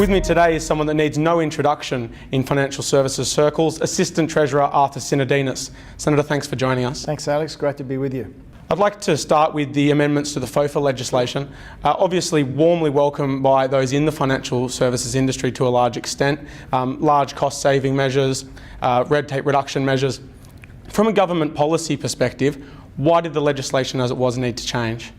With me today is someone that needs no introduction in financial services circles, Assistant Treasurer Arthur Sinodinos. Senator, thanks for joining us. Thanks, Alex. Great to be with you. I'd like to start with the amendments to the FOFA legislation. Obviously warmly welcomed by those in the financial services industry to a large extent. Large cost-saving measures, red tape reduction measures. From a government policy perspective, why did the legislation as it was need to change?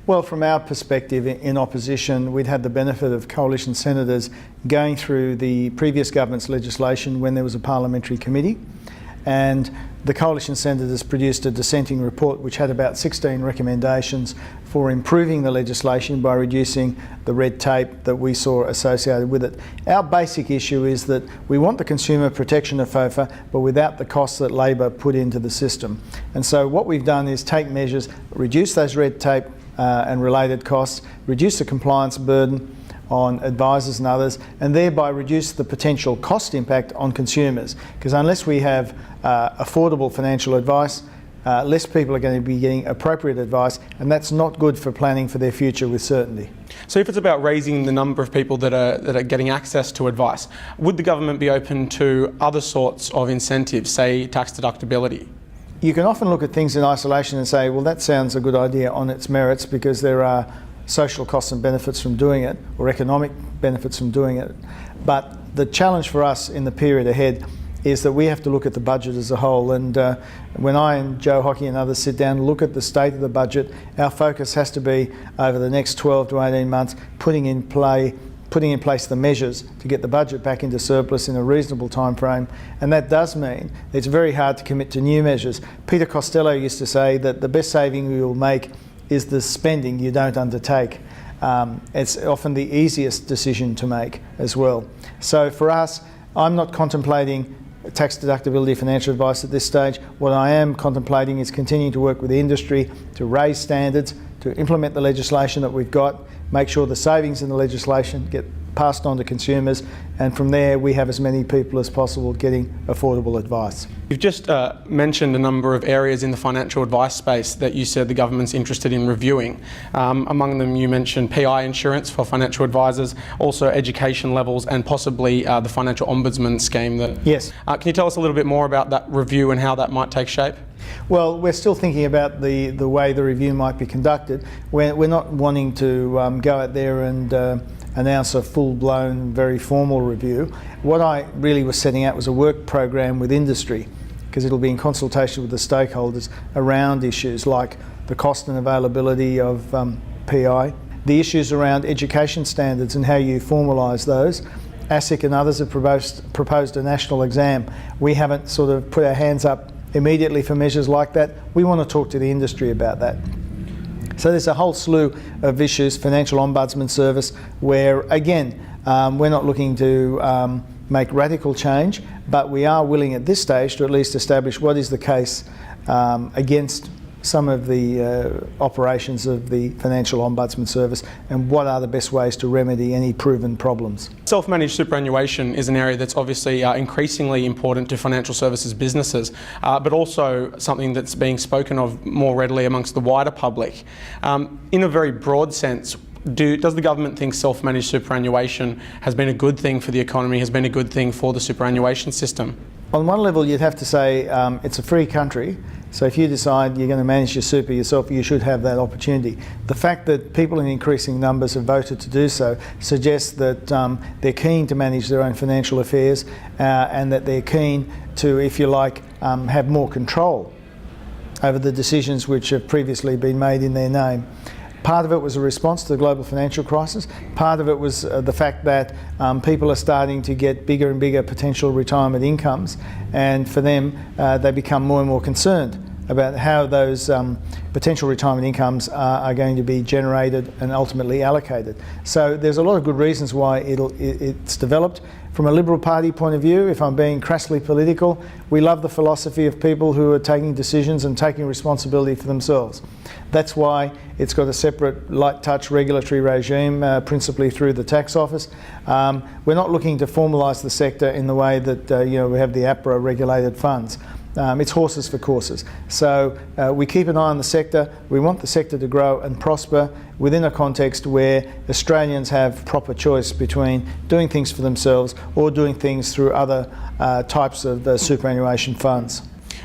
Well, from our perspective in opposition, we'd had the benefit of coalition senators going through the previous government's legislation when there was a parliamentary committee, and the coalition senators produced a dissenting report which had about 16 recommendations for improving the legislation by reducing the red tape that we saw associated with it. Our basic issue is that we want the consumer protection of FOFA, but without the costs that Labor put into the system. And so what we've done is take measures, reduce those red tape and related costs, reduce the compliance burden on advisors and others, and thereby reduce the potential cost impact on consumers. Because unless we have affordable financial advice, less people are going to be getting appropriate advice, and that's not good for planning for their future with certainty. So if it's about raising the number of people that are getting access to advice, would the government be open to other sorts of incentives, say tax deductibility? You can often look at things in isolation and say, well, that sounds a good idea on its merits because there are social costs and benefits from doing it, or economic benefits from doing it. But the challenge for us in the period ahead is that we have to look at the budget as a whole, and when I and Joe Hockey and others sit down and look at the state of the budget, our focus has to be over the next 12 to 18 months putting in place the measures to get the budget back into surplus in a reasonable time frame, and that does mean it's very hard to commit to new measures. Peter Costello used to say that the best saving we will make is the spending you don't undertake. It's often the easiest decision to make as well. So for us, I'm not contemplating tax deductibility financial advice at this stage. What I am contemplating is continuing to work with the industry to raise standards, to implement the legislation that we've got, make sure the savings in the legislation get passed on to consumers, and from there we have as many people as possible getting affordable advice. You've just mentioned a number of areas in the financial advice space that you said the government's interested in reviewing. Among them you mentioned PI insurance for financial advisors, also education levels, and possibly the financial ombudsman scheme. Yes. Can you tell us a little bit more about that review and how that might take shape? Well, we're still thinking about the way the review might be conducted. We're not wanting to go out there and announce a full-blown, very formal review. What I really was setting out was a work program with industry, because it'll be in consultation with the stakeholders around issues like the cost and availability of PI, the issues around education standards and how you formalise those. ASIC and others have proposed a national exam. We haven't sort of put our hands up immediately for measures like that. We want to talk to the industry about that. So there's a whole slew of issues, financial ombudsman service, where again, we're not looking to make radical change, but we are willing at this stage to at least establish what is the case against some of the operations of the financial ombudsman service and what are the best ways to remedy any proven problems. Self-managed superannuation is an area that's obviously increasingly important to financial services businesses, but also something that's being spoken of more readily amongst the wider public. In a very broad sense, does the government think self-managed superannuation has been a good thing for the economy, has been a good thing for the superannuation system? On one level, you'd have to say it's a free country, so if you decide you're going to manage your super yourself, you should have that opportunity. The fact that people in increasing numbers have voted to do so suggests that they're keen to manage their own financial affairs and that they're keen to, if you like, have more control over the decisions which have previously been made in their name. Part of it was a response to the global financial crisis. Part of it was the fact that people are starting to get bigger and bigger potential retirement incomes, and for them they become more and more concerned about how those potential retirement incomes are going to be generated and ultimately allocated. So there's a lot of good reasons why it's developed. From a Liberal Party point of view, if I'm being crassly political, we love the philosophy of people who are taking decisions and taking responsibility for themselves. That's why it's got a separate light touch regulatory regime, principally through the tax office. We're not looking to formalise the sector in the way that we have the APRA regulated funds. It's horses for courses. So we keep an eye on the sector. We want the sector to grow and prosper within a context where Australians have proper choice between doing things for themselves or doing things through other types of superannuation funds.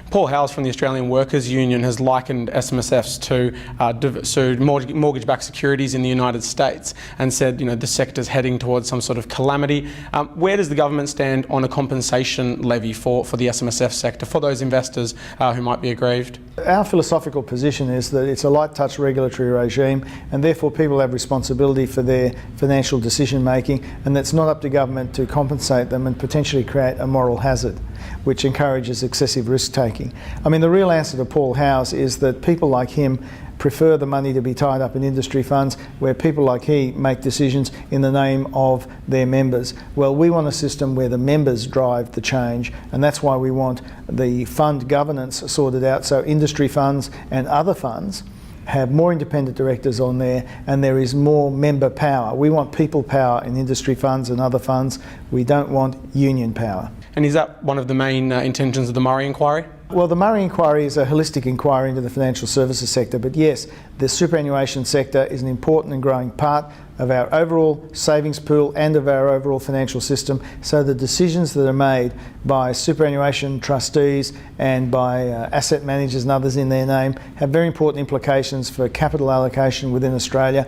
Paul Howes from the Australian Workers Union has likened SMSFs to mortgage-backed securities in the United States and said, the sector's heading towards some sort of calamity. Where does the government stand on a compensation levy for the SMSF sector, for those investors who might be aggrieved? Our philosophical position is that it's a light-touch regulatory regime, and therefore people have responsibility for their financial decision-making, and it's not up to government to compensate them and potentially create a moral hazard, which encourages excessive risk-taking. I mean, the real answer to Paul Howes is that people like him prefer the money to be tied up in industry funds where people like he make decisions in the name of their members. Well, we want a system where the members drive the change, and that's why we want the fund governance sorted out so industry funds and other funds have more independent directors on there and there is more member power. We want people power in industry funds and other funds. We don't want union power. And is that one of the main intentions of the Murray inquiry? Well, the Murray inquiry is a holistic inquiry into the financial services sector, but yes, the superannuation sector is an important and growing part of our overall savings pool and of our overall financial system. So the decisions that are made by superannuation trustees and by asset managers and others in their name have very important implications for capital allocation within Australia.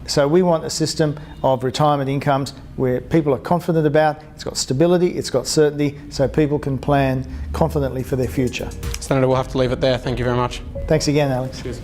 So we want a system of retirement incomes where people are confident about, it's got stability, it's got certainty, so people can plan confidently for their future. Senator, we'll have to leave it there. Thank you very much. Thanks again, Alex. Cheers.